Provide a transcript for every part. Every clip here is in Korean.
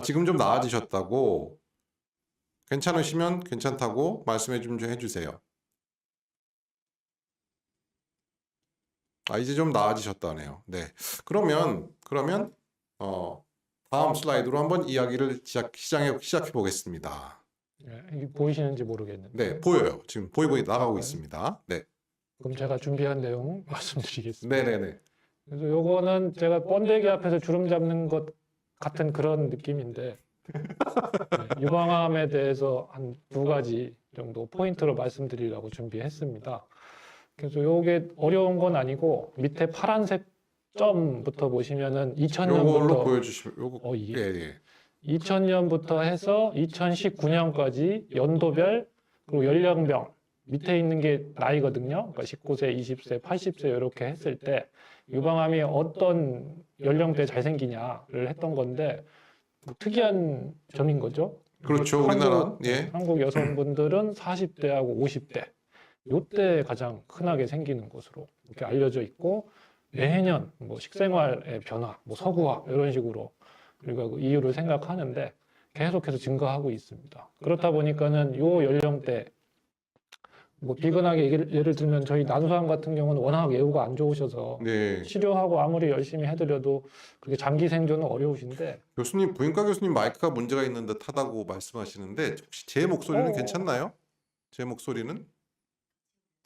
지금 좀 나아지셨다고 괜찮으시면 괜찮다고 말씀해 좀 해주세요. 이제 좀 나아지셨다네요. 네. 그러면 다음 슬라이드로 한번 이야기를 시작해 보겠습니다. 이게 보이시는지 모르겠는데. 네, 보여요. 지금 보이고 나가고 있습니다. 네. 그럼 제가 준비한 내용 말씀드리겠습니다. 네네네. 그래서 요거는 제가 번데기 앞에서 주름 잡는 것 같은 그런 느낌인데 유방암에 대해서 한 2가지 정도 포인트로 말씀드리려고 준비했습니다. 그래서 요게 어려운 건 아니고 밑에 파란색 점부터 보시면은 요걸로 2000년부터 보여주시면 요거 이게 예. 2000년부터 해서 2019년까지 연도별 그리고 연령별 밑에 있는 게 나이거든요. 그러니까 19세, 20세, 80세 이렇게 했을 때 유방암이 어떤 연령대에 잘 생기냐를 했던 건데 뭐 특이한 점인 거죠. 그렇죠. 우리나라 예. 한국 여성분들은 40대하고 50대 요때 가장 흔하게 생기는 것으로 이렇게 알려져 있고 매년 뭐 식생활의 변화, 뭐 서구화 이런 식으로 우리가 그 이유를 생각하는데 계속해서 증가하고 있습니다. 그렇다 보니까는 요 연령대 뭐 비근하게 예를 들면 저희 난소암 같은 경우는 워낙 예후가 안 좋으셔서 네. 치료하고 아무리 열심히 해드려도 그렇게 장기 생존은 어려우신데 교수님, 부인과 교수님 마이크가 문제가 있는 듯하다고 말씀하시는데 혹시 제 목소리는 괜찮나요? 제 목소리는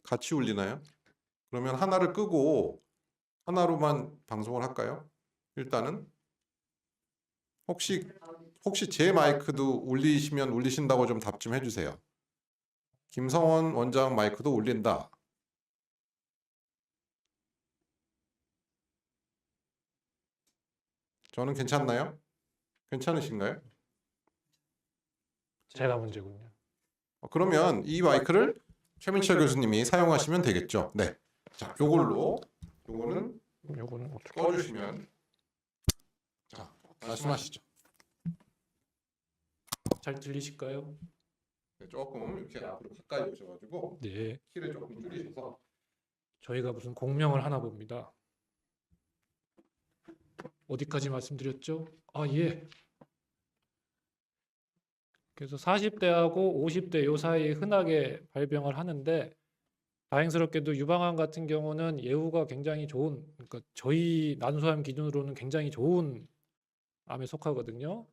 같이 울리나요? 그러면 하나를 끄고 하나로만 방송을 할까요? 일단은 혹시 제 마이크도 울리신다고 좀 답 좀 해주세요. 김성원 원장 마이크도 울린다. 저는 괜찮나요? 괜찮으신가요? 제가 문제군요. 그러면 이 마이크를 최민철 교수님이 사용하시면 되겠죠. 네. 자, 요거는 어떻게 꺼주시면 자, 말씀하시죠. 잘 들리실까요? 네, 조금 이렇게 앞으로 가까이 오셔가지고 네. 키를 조금 줄이셔서 저희가 무슨 공명을 하나 봅니다. 어디까지 말씀드렸죠? 예. 그래서 40대하고 50대 요 사이에 흔하게 발병을 하는데 다행스럽게도 유방암 같은 경우는 예후가 굉장히 좋은, 그러니까 저희 난소암 기준으로는 굉장히 좋은 암에 속하거든요.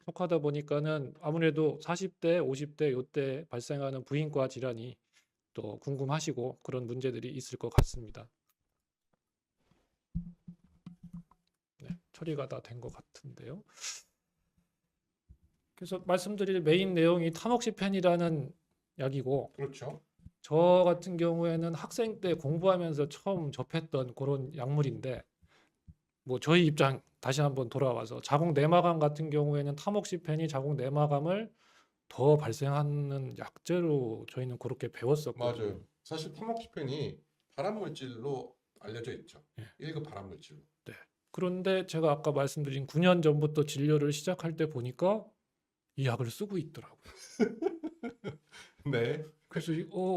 속하다 보니까는 아무래도 40대, 50대 요때 발생하는 부인과 질환이 또 궁금하시고 그런 문제들이 있을 것 같습니다. 네, 처리가 다 된 것 같은데요. 그래서 말씀드릴 메인 내용이 타목시펜이라는 약이고, 그렇죠. 저 같은 경우에는 학생 때 공부하면서 처음 접했던 그런 약물인데, 뭐 저희 입장 다시 한번 돌아와서 자궁 내막암 같은 경우에는 타목시펜이 자궁 내막암을 더 발생하는 약제로 저희는 그렇게 배웠었거든요. 맞아요. 사실 타모키펜이 발암물질로 알려져 있죠. 예. 1급 발암물질로. 네. 그런데 제가 아까 말씀드린 9년 전부터 진료를 시작할 때 보니까 이 약을 쓰고 있더라고요. 네. 그래서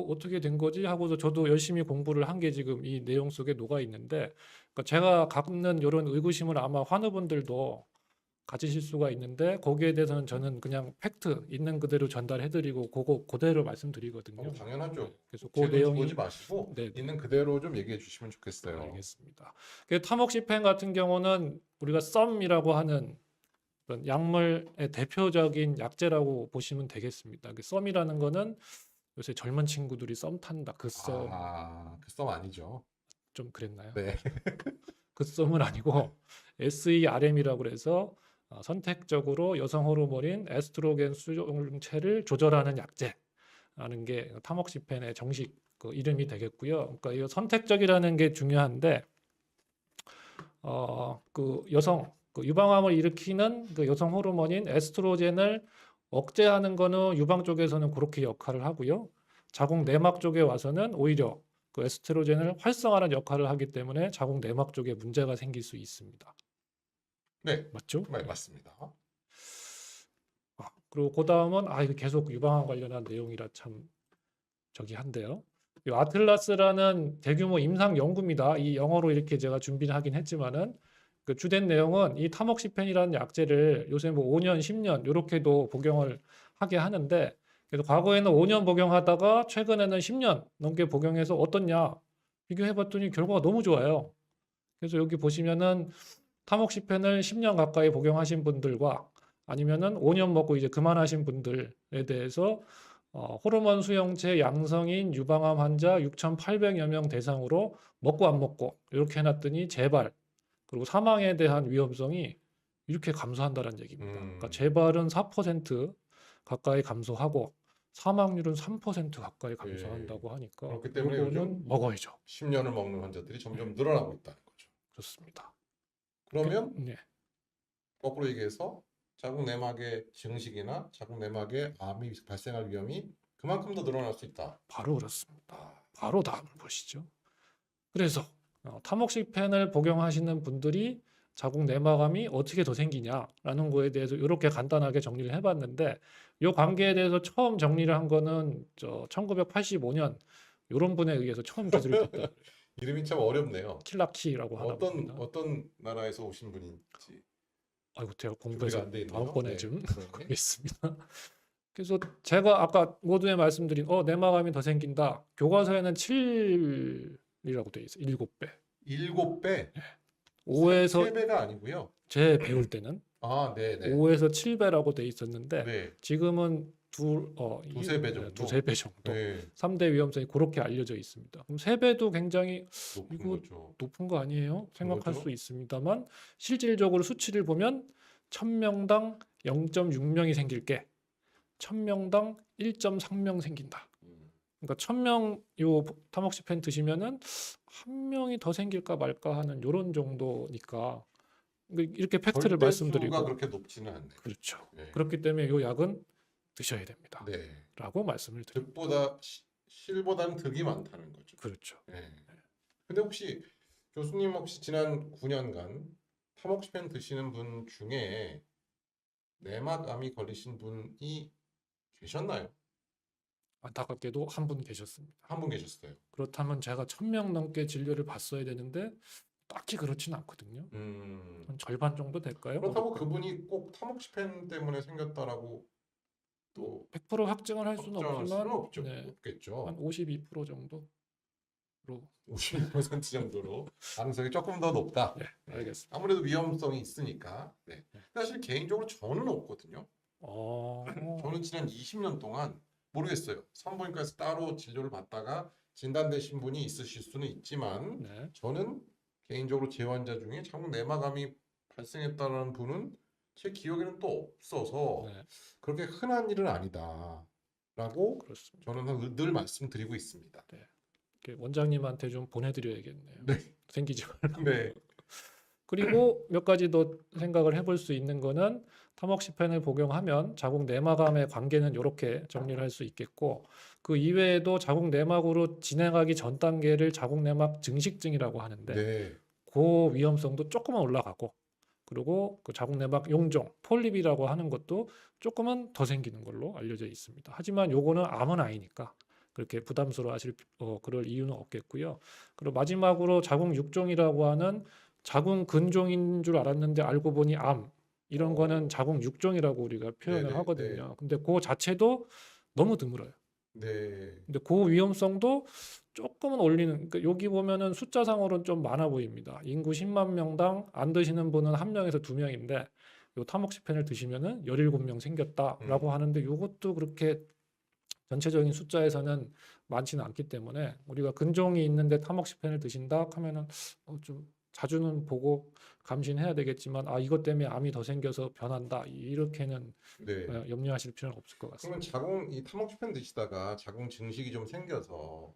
어떻게 된 거지 하고서 저도 열심히 공부를 한 게 지금 이 내용 속에 녹아 있는데, 그러니까 제가 갖는 이런 의구심을 아마 환우분들도 가지실 수가 있는데 거기에 대해서는 저는 그냥 팩트 있는 그대로 전달해드리고 그거 그대로 말씀드리거든요. 당연하죠. 그래서 그 제도 내용이 보지 마시고 네. 있는 그대로 좀 얘기해 주시면 좋겠어요. 알겠습니다. 타목시펜 같은 경우는 우리가 썸이라고 하는 그런 약물의 대표적인 약제라고 보시면 되겠습니다. 그 썸이라는 거는 요새 젊은 친구들이 썸 탄다. 그 썸. 그 썸 아니죠. 좀 그랬나요? 네. 그 썸은 아니고 SERM이라고 그래서 선택적으로 여성 호르몬인 에스트로겐 수용체를 조절하는 약제라는 게 타목시펜의 정식 그 이름이 되겠고요. 그러니까 이 선택적이라는 게 중요한데 그 여성 그 유방암을 일으키는 그 여성 호르몬인 에스트로겐을 억제하는 거는 유방 쪽에서는 그렇게 역할을 하고요. 자궁 내막 쪽에 와서는 오히려 그 에스트로겐을 활성화하는 역할을 하기 때문에 자궁 내막 쪽에 문제가 생길 수 있습니다. 네. 맞죠? 네, 맞습니다. 그리고 그 다음은 이거 계속 유방암 관련한 내용이라 참 저기 한데요. 이 아틀라스라는 대규모 임상 연구입니다. 이 영어로 이렇게 제가 준비를 하긴 했지만은 그 주된 내용은 이 타목시펜이라는 약제를 요새 뭐 5년, 10년 이렇게도 복용을 하게 하는데 그래서 과거에는 5년 복용하다가 최근에는 10년 넘게 복용해서 어떻냐 비교해봤더니 결과가 너무 좋아요. 그래서 여기 보시면은 타목시펜을 10년 가까이 복용하신 분들과 아니면은 5년 먹고 이제 그만하신 분들에 대해서 호르몬 수용체 양성인 유방암 환자 6,800여 명 대상으로 먹고 안 먹고 이렇게 해놨더니 재발 그리고 사망에 대한 위험성이 이렇게 감소한다는 얘기입니다. 그러니까 재발은 4% 가까이 감소하고 사망률은 3% 가까이 예. 감소한다고 하니까 그렇기 때문에 요즘 요거는 먹어야죠. 10년을 먹는 환자들이 점점 늘어나고 있다는 거죠. 그렇습니다. 그러면 네. 거꾸로 얘기해서 자궁 내막의 증식이나 자궁 내막의 암이 발생할 위험이 그만큼 더 늘어날 수 있다. 바로 그렇습니다. 바로 다음을 보시죠. 그래서 타목시펜을 복용하시는 분들이 자궁 내막암이 어떻게 더 생기냐라는 거에 대해서 이렇게 간단하게 정리를 해봤는데 이 관계에 대해서 처음 정리를 한 거는 1985년 이런 분에 의해서 처음 기술이 됐다. 이름이 참 어렵네요. 킬라키라고 하나 봅니다. 어떤 나라에서 오신 분인지 아이고 제가 준비가 공부해서 안 돼 있네요. 다음번에 네. 좀 네. 하겠습니다. 그래서 제가 아까 모두에 말씀드린 내막암이 더 생긴다. 교과서에는 7이라고 돼 있어요. 7배. 7배? 5에서 3배가 아니고요. 제 배울 때는 아, 네, 네. 5에서 7배라고 돼 있었는데 네. 지금은 두세 배 정도. 두세 배 정도. 네. 3대 위험성이 그렇게 알려져 있습니다. 그럼 3배도 굉장히 높은 이거 거죠. 높은 거 아니에요? 생각할 거죠. 수 있습니다만 실질적으로 수치를 보면 1000명당 0.6명이 생길 게 1000명당 1.3명 생긴다. 그러니까 1000명 요 타목시펜 드시면은 한 명이 더 생길까 말까 하는 요런 정도니까 이렇게 팩트를 절대 말씀드리고 수가 그렇게 높지는 않네요. 그렇죠. 네. 그렇기 때문에 요 약은 드셔야 됩니다. 네. 라고 말씀을 드립니다. 득보다 실보다는 득이 많다는 거죠. 그렇죠. 네. 근데 혹시 교수님 혹시 지난 9년간 타목시펜 드시는 분 중에 내막암이 걸리신 분이 계셨나요? 안타깝게도 한 분 계셨습니다. 한 분 계셨어요. 그렇다면 제가 1000명 넘게 진료를 봤어야 되는데 딱히 그렇진 않거든요. 한 절반 정도 될까요? 그렇다고 그분이 꼭 타목시펜 때문에 생겼다라고 또 100% 확증을 할 수는 걱정할 없지만 수는 없죠. 네, 없겠죠. 한 52% 정도로 50% 정도로 가능성이 조금 더 높다. 네, 알겠습니다. 아무래도 위험성이 있으니까. 네. 사실 개인적으로 저는 없거든요. 저는 지난 20년 동안 모르겠어요. 산부인과에서 따로 진료를 받다가 진단되신 분이 있으실 수는 있지만 네. 저는 개인적으로 제 환자 중에 자궁 내막암이 발생했다는 분은 제 기억에는 또 없어서 네, 그렇게 흔한 일은 아니다라고 그렇습니다. 저는 늘 말씀드리고 있습니다. 이렇게 원장님한테 좀 보내드려야겠네요. 네. 생기지 말라고. 네. 그리고 몇 가지 더 생각을 해볼 수 있는 거는 타목시펜을 복용하면 자궁 내막암의 관계는 이렇게 정리를 할 수 있겠고 그 이외에도 자궁 내막으로 진행하기 전 단계를 자궁 내막 증식증이라고 하는데 네. 그 위험성도 조금은 올라가고 그리고 그 자궁 내막 용종 폴립이라고 하는 것도 조금은 더 생기는 걸로 알려져 있습니다. 하지만 요거는 암은 아니니까 그렇게 부담스러워하실 그럴 이유는 없겠고요. 그리고 마지막으로 자궁 육종이라고 하는 자궁 근종인 줄 알았는데 알고 보니 암 이런 거는 자궁 육종이라고 우리가 표현을 네네, 하거든요. 근데 그 자체도 너무 드물어요. 네. 근데 그 위험성도 조금은 올리는. 그러니까 여기 보면은 숫자상으로는 좀 많아 보입니다. 인구 10만 명당 안 드시는 분은 1명에서 2명인데 요 타목시펜을 드시면은 17명 생겼다라고 하는데 이것도 그렇게 전체적인 숫자에서는 많지는 않기 때문에 우리가 근종이 있는데 타목시펜을 드신다 하면은 좀 자주는 보고 감신해야 되겠지만 이것 때문에 암이 더 생겨서 변한다 이렇게는 네. 염려하실 필요는 없을 것 같습니다. 그러면 이 타목시펜 드시다가 자궁 증식이 좀 생겨서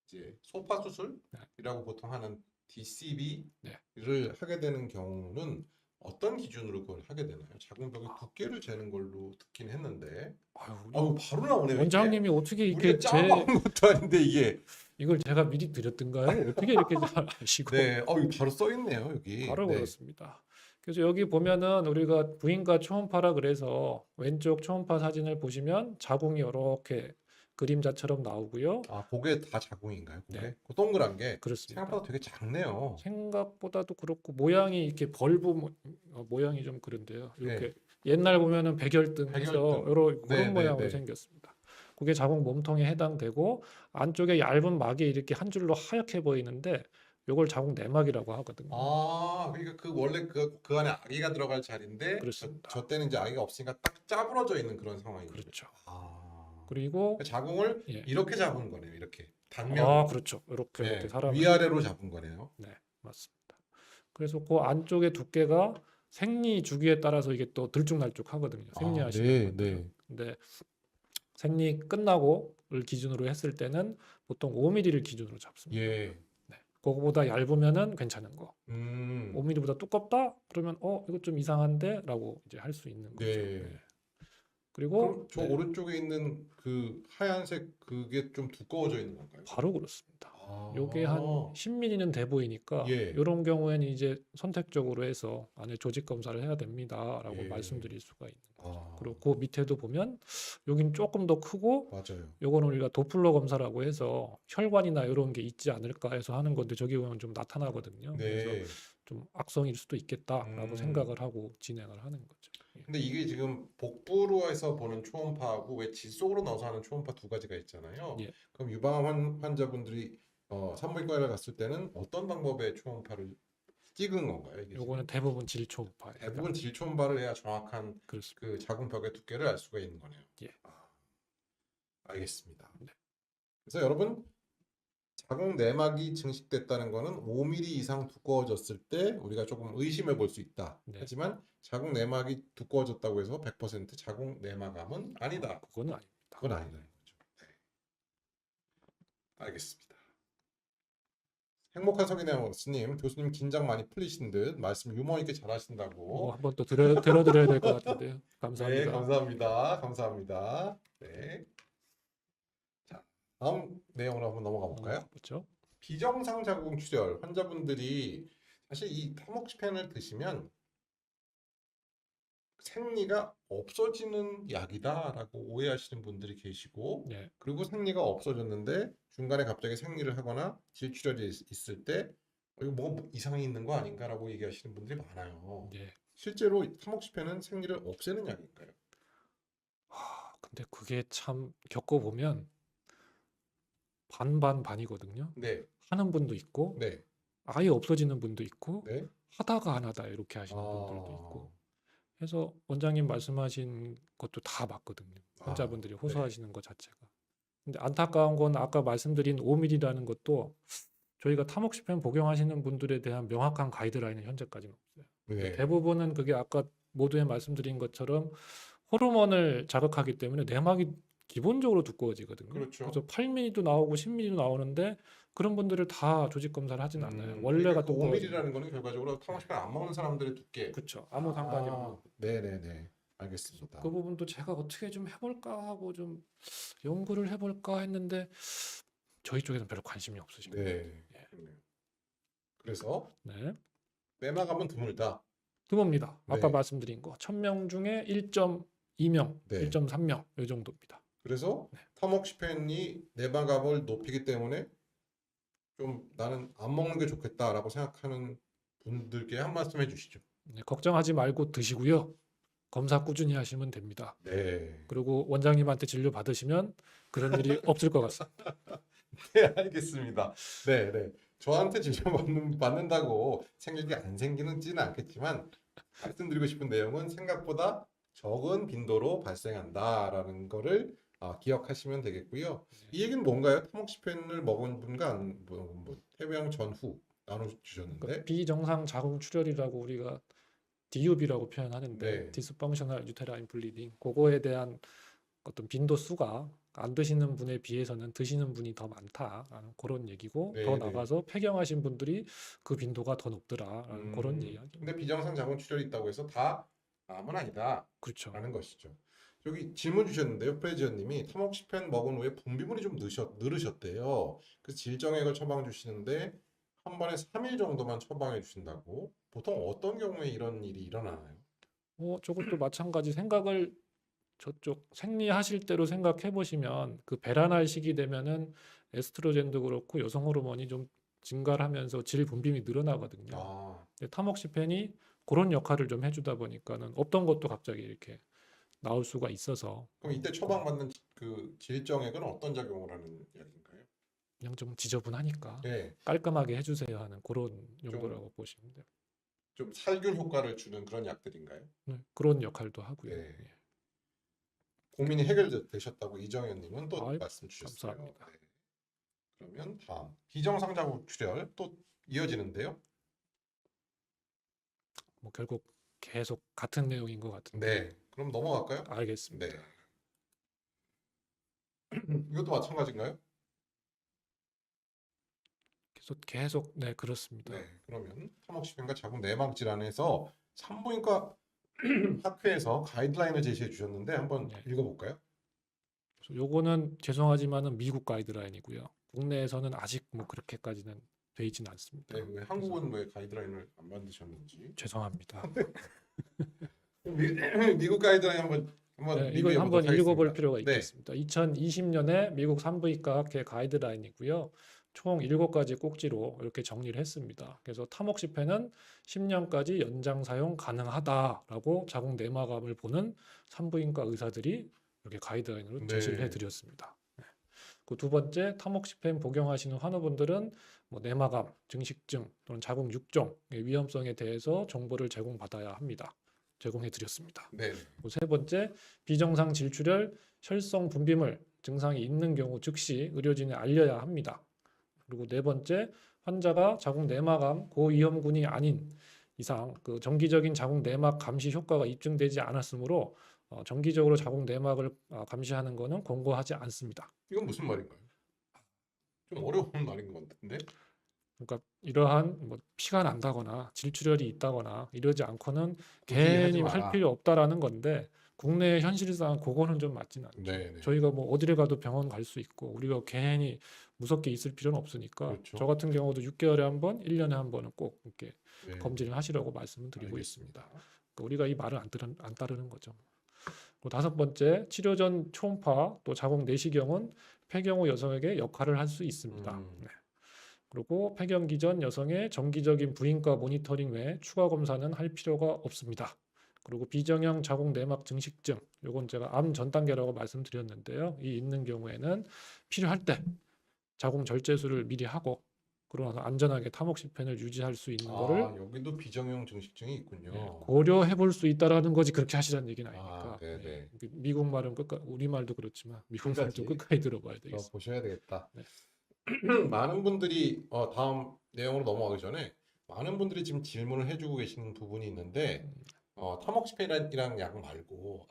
이제 소파 수술이라고 보통 하는 DCB를 하게 되는 경우는 어떤 기준으로 그걸 하게 되나요? 자궁벽의 두께를 재는 걸로 듣긴 했는데 바로 나오네요. 원장님이 어떻게 이게 이렇게 짜고 한 것도 아닌데 이게 이걸 제가 미리 드렸던가요? 어떻게 이렇게 잘 아시고 네, 이거 바로 써 있네요 여기. 바로 네. 그렇습니다. 그래서 여기 보면은 우리가 부인과 초음파라 그래서 왼쪽 초음파 사진을 보시면 자궁이 이렇게 그림자처럼 나오고요. 아, 그게 다 자궁인가요? 그게? 네. 그 동그란 게 그렇습니다. 생각보다 되게 작네요. 생각보다도 그렇고 모양이 이렇게 모양이 좀 그런데요. 네. 이렇게 옛날 보면은 백열등 해서 백열등. 여러 네, 그런 네, 모양으로 네. 생겼습니다. 그게 자궁 몸통에 해당되고 안쪽에 얇은 막이 이렇게 한 줄로 하얗게 보이는데 요걸 자궁 내막이라고 하거든요. 아, 그러니까 그 원래 그 안에 아기가 들어갈 자리인데 그렇습니다. 저 때는 이제 아기가 없으니까 딱 짜부러져 있는 그런 상황인 거죠. 그렇죠. 아, 그리고 그러니까 자궁을 예. 이렇게 잡은 거네요. 이렇게 아, 단면으로. 그렇죠. 이렇게 네, 사람을 위아래로 잡은 거네요. 네, 맞습니다. 그래서 그 안쪽의 두께가 생리 주기에 따라서 이게 또 들쭉날쭉 하거든요. 생리하시는 네, 분들은. 네. 근데 생리 끝나고를 기준으로 했을 때는 보통 5mm를 기준으로 잡습니다. 예. 네. 그거보다 얇으면은 괜찮은 거. 음, 5mm보다 두껍다? 그러면 이거 좀 이상한데라고 이제 할 수 있는 거죠. 네. 네. 그리고 그럼 저 네, 오른쪽에 있는 그 하얀색 그게 좀 두꺼워져 있는 건가요? 바로 그렇습니다. 아, 요게 한 10mm는 돼 보이니까 예. 이런 경우에는 이제 선택적으로 해서 안에 조직 검사를 해야 됩니다라고 예. 말씀드릴 수가 있는 거죠. 아, 그리고 그 밑에도 보면 여긴 조금 더 크고 맞아요. 요거는 우리가 도플러 검사라고 해서 혈관이나 이런 게 있지 않을까 해서 하는 건데 저기 보면 좀 나타나거든요. 그래서 네. 좀 악성일 수도 있겠다라고 음. 생각을 하고 진행을 하는 거죠. 예. 근데 이게 지금 복부로 해서 보는 초음파하고 왜 질 속으로 넣어서 하는 초음파 두 가지가 있잖아요. 예. 그럼 유방암 환자분들이 산부인과를 갔을 때는 어떤 방법의 초음파를 찍은 건가요? 이게 요거는 지금? 대부분 질초음파예요. 대부분 질 초음파를 해야 정확한 그렇습니다. 그 자궁벽의 두께를 알 수가 있는 거네요. 예. 아, 알겠습니다. 네. 그래서 여러분 자궁 내막이 증식됐다는 거는 5mm 이상 두꺼워졌을 때 우리가 조금 의심해 볼 수 있다. 네. 하지만 자궁 내막이 두꺼워졌다고 해서 100% 자궁 내막암은 아니다. 그건 아닙니다. 그건 아니라는 거죠. 네. 알겠습니다. 행복한 성인의 교수님 긴장 많이 풀리신 듯 말씀 유머 있게 잘하신다고. 한번 또 들어드려야 될 것 같은데요. 네, 감사합니다. 감사합니다. 감사합니다. 네. 자, 다음 내용으로 한번 넘어가 볼까요? 그렇죠. 비정상 자궁 출혈 환자분들이 사실 이 타모xifen 드시면 생리가 없어지는 약이다라고 오해하시는 분들이 계시고, 네. 그리고 생리가 없어졌는데 중간에 갑자기 생리를 하거나 질출혈이 있을 때 이거 뭐 이상이 있는 거 아닌가라고 얘기하시는 분들이 많아요. 네. 실제로 타모xifen 생리를 없애는 약인가요? 근데 그게 참 겪어보면 반반반이거든요. 네, 하는 분도 있고 네, 아예 없어지는 분도 있고 네. 하다가 안 하다 이렇게 하시는 분들도 아, 있고 해서 원장님 말씀하신 것도 다 맞거든요. 환자분들이 네. 호소하시는 것 자체가. 근데 안타까운 건 아까 말씀드린 5mm라는 것도 저희가 타모xifen 복용하시는 분들에 대한 명확한 가이드라인은 현재까지는 없어요. 네. 대부분은 그게 아까 모두에 말씀드린 것처럼 호르몬을 자극하기 때문에 내막이 기본적으로 두꺼워지거든요. 그렇죠. 그래서 8mm도 나오고 10mm도 나오는데 그런 분들을 다 조직 검사를 하진 않아요. 원래가 그러니까 그 두꺼워지는 5mm라는 거는 결과적으로 타모xifen 안 먹는 사람들의 두께. 그렇죠. 아무 상관이 없는. 네네네. 알겠습니다. 그 부분도 제가 어떻게 좀 해볼까 하고 좀 연구를 해볼까 했는데 저희 쪽에는 별로 관심이 없으신 거예요. 네. 예. 그렇네요. 그래서 네. 내막암은 드물다. 드뭅니다. 아까 네. 말씀드린 거 1000명 중에 1.2명, 네. 1.3명 이 정도입니다. 그래서 네. 타모xi펜이 내막암을 높이기 때문에 좀 나는 안 먹는 게 좋겠다라고 생각하는 분들께 한 말씀 해주시죠. 네, 걱정하지 말고 드시고요. 검사 꾸준히 하시면 됩니다. 네. 그리고 원장님한테 진료 받으시면 그런 일이 없을 것 같습니다. 네, 알겠습니다. 네, 네. 저한테 진료 받는다고 생길 게 안 생기지는 않겠지만 말씀드리고 싶은 내용은 생각보다 적은 빈도로 발생한다라는 거를 기억하시면 되겠고요. 이 얘기는 뭔가요? 타모xi펜을 먹은 분과 퇴병 전후 나눠주셨는데 그러니까 비정상 자궁 출혈이라고 우리가 DUB라고 표현하는데 네. Dysfunctional Uterine Bleeding 그거에 대한 어떤 빈도 수가 안 드시는 분에 비해서는 드시는 분이 더 많다라는 그런 얘기고 네, 더 네. 나가서 폐경하신 분들이 그 빈도가 더 높더라라는 그런 이야기. 근데 비정상 자궁 출혈이 있다고 해서 다 암은 아니다라는 그렇죠. 것이죠. 여기 질문 주셨는데요. 프레지언님이 타모xifen 먹은 후에 분비물이 좀 늘으셨대요. 그래서 질정액을 처방 주시는데 한 번에 3일 정도만 처방해 주신다고. 보통 어떤 경우에 이런 일이 일어나나요? 저것도 마찬가지 생각을 저쪽 생리하실 때로 생각해 보시면 그 배란할 시기 되면은 에스트로겐도 그렇고 여성 호르몬이 좀 증가를 하면서 질 분비물이 늘어나거든요. 아, 근데 타목시펜이 그런 역할을 좀 해주다 보니까는 없던 것도 갑자기 이렇게 나올 수가 있어서 그럼 이때 처방받는 그 질정액은 어떤 작용을 하는 약인가요? 그냥 좀 지저분하니까 예, 깔끔하게 해주세요 하는 그런 좀, 용도라고 보시면 돼요. 좀 살균 효과를 주는 그런 약들인가요? 네, 그런 역할도 하고요. 네. 예. 고민이 해결되셨다고 이정현님은 또 아이, 말씀 주셨어요. 감사합니다. 네. 그러면 다음 비정상 자국 출혈 또 이어지는데요. 뭐 결국 계속 같은 내용인 것 같은데 네. 그럼 넘어갈까요? 네. 알겠습니다. 이것도 마찬가지인가요? 계속 네 그렇습니다. 네. 그러면 타목시펜과 자궁 내막 질환에서 산부인과 학회에서 가이드라인을 제시해 주셨는데 한번 네. 읽어볼까요? 그래서 요거는 죄송하지만은 미국 가이드라인이고요. 국내에서는 아직 뭐 그렇게까지는 돼 있지는 않습니다. 네. 왜 한국은 왜 가이드라인을 안 만드셨는지. 죄송합니다. 미국 가이드라인 한번 네, 이걸 리뷰해 한번 보도록 읽어볼 하겠습니다. 필요가 네. 있겠습니다. 2020년에 미국 산부인과 학회 가이드라인이고요. 총 7가지 꼭지로 이렇게 정리를 했습니다. 그래서 타목시펜은 10년까지 연장 사용 가능하다라고 자궁 내막암을 보는 산부인과 의사들이 이렇게 가이드라인으로 제시를 네. 해드렸습니다. 그 두 번째, 타목시펜 복용하시는 환우분들은 뭐 내막암, 증식증 또는 자궁 육종의 위험성에 대해서 정보를 제공받아야 합니다. 제공해드렸습니다. 네. 세 번째, 비정상 질출혈, 혈성 분비물 증상이 있는 경우 즉시 의료진에 알려야 합니다. 그리고 네 번째, 환자가 자궁 내막암 고위험군이 아닌 이상 그 정기적인 자궁 내막 감시 효과가 입증되지 않았으므로 정기적으로 자궁 내막을 감시하는 것은 권고하지 않습니다. 이건 무슨 말인가요? 좀 어려운 말인 것 같은데. 그러니까 이러한 뭐 피가 난다거나 질출혈이 있다거나 이러지 않고는 굳이 하지 괜히 할 마라. 필요 없다라는 건데 국내 현실상 그거는 좀 맞지는 않죠. 네, 네. 저희가 뭐 어디를 가도 병원 갈 수 있고 우리가 괜히 무섭게 있을 필요는 없으니까 그렇죠. 저 같은 경우도 6개월에 한 번, 1년에 한 번은 꼭 이렇게 네. 검진을 하시라고 말씀을 드리고 있습니다. 알겠습니다. 그러니까 우리가 이 말을 안 따르는 거죠. 그리고 다섯 번째, 치료 전 초음파 또 자궁 내시경은 폐경 후 여성에게 역할을 할 수 있습니다. 네. 그리고 폐경기 전 여성의 정기적인 부인과 모니터링 외에 추가 검사는 할 필요가 없습니다. 그리고 비정형 자궁 내막 증식증, 요건 제가 암 전 단계라고 말씀드렸는데요. 이 있는 경우에는 필요할 때 자궁 절제술을 미리 하고 그러고 나서 안전하게 타목시펜을 유지할 수 있는 거를 여기도 비정형 증식증이 있군요. 고려해 볼 수 있다라는 거지 그렇게 하시라는 얘기는 아니니까. 네네. 미국 말은 우리 말도 그렇지만 미국 말도 끝까지 끝까지 들어봐야 되겠습니다. 보셔야 되겠다. 네. 많은 분들이 다음 내용으로 넘어가기 전에 많은 분들이 지금 질문을 해주고 계시는 부분이 있는데 타목시펜이라는 약 말고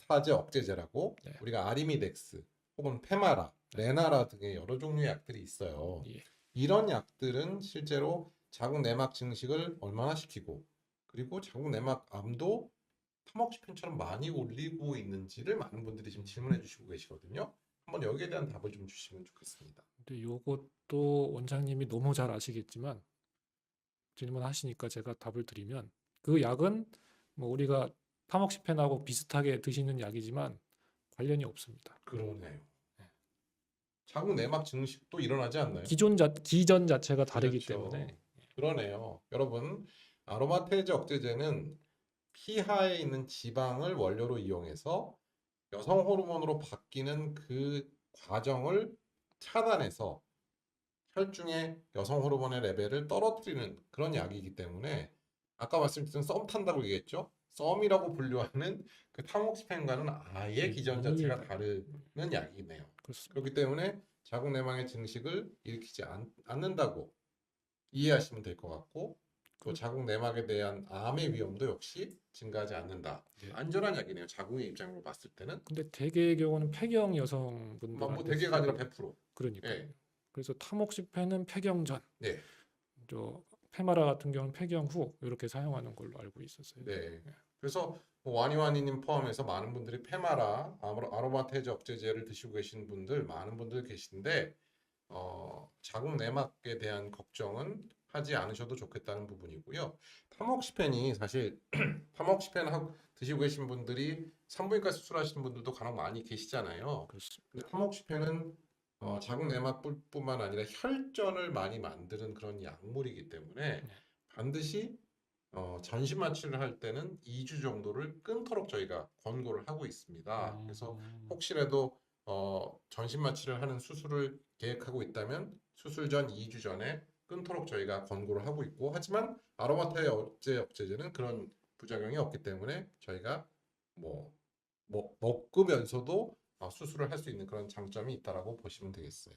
타제 억제제라고 네. 우리가 아리미덱스 혹은 페마라, 레나라 등의 여러 종류의 약들이 있어요. 예. 이런 약들은 실제로 자궁 내막 증식을 얼마나 시키고 그리고 자궁 내막 암도 타목시펜처럼 많이 올리고 있는지를 많은 분들이 지금 질문해 주시고 계시거든요. 한번 여기에 대한 답을 좀 주시면 좋겠습니다. 근데 요것도 원장님이 너무 잘 아시겠지만 질문하시니까 제가 답을 드리면 그 약은 뭐 우리가 타목시펜하고 비슷하게 드시는 약이지만 관련이 없습니다. 그러네요. 자궁 내막 증식도 일어나지 않나요? 기전 자체가 다르기 그렇죠. 때문에 그러네요. 여러분, 아로마테이즈 억제제는 피하에 있는 지방을 원료로 이용해서 여성 호르몬으로 바뀌는 그 과정을 차단해서 혈중의 여성 호르몬의 레벨을 떨어뜨리는 그런 약이기 때문에 아까 말씀드린 썸 탄다고 얘기했죠. 썸이라고 분류하는 그 타목시펜과는 아예 기전 자체가 다른 약이네요. 그렇습니다. 그렇기 때문에 자궁 내막의 증식을 일으키지 않는다고 이해하시면 될 것 같고 또 자궁 내막에 대한 암의 위험도 역시 증가하지 않는다. 네. 안전한 약이네요. 자궁의 입장으로 봤을 때는. 근데 대개의 경우는 폐경 여성분들 뭐 대개가 아니라 100%. 그러니까 예. 그래서 타목시펜은 폐경 전, 네. 저 페마라 같은 경우는 폐경 후 이렇게 사용하는 걸로 알고 있었어요. 네. 그래서 뭐 와니와니님 포함해서 많은 분들이 페마라 아로마테이즈 억제제를 드시고 계신 분들 많은 분들 계신데 자궁 내막에 대한 걱정은 하지 않으셔도 좋겠다는 부분이고요. 타모ок시펜이 사실 타모ok시펜 드시고 계신 분들이 산부인과 수술하시는 분들도 간혹 많이 계시잖아요. 그렇습니다. 근데 타모ok시펜은 자궁 내막뿐만 아니라 혈전을 많이 만드는 그런 약물이기 때문에 네. 반드시 전신 마취를 할 때는 2주 정도를 끊도록 저희가 권고를 하고 있습니다. 그래서 혹시라도 전신 마취를 하는 수술을 계획하고 있다면 수술 전 2주 전에 끊도록 저희가 권고를 하고 있고, 하지만 아로마타의 억제제는 그런 부작용이 없기 때문에 저희가 먹으면서도 수술을 할 수 있는 그런 장점이 있다라고 보시면 되겠어요.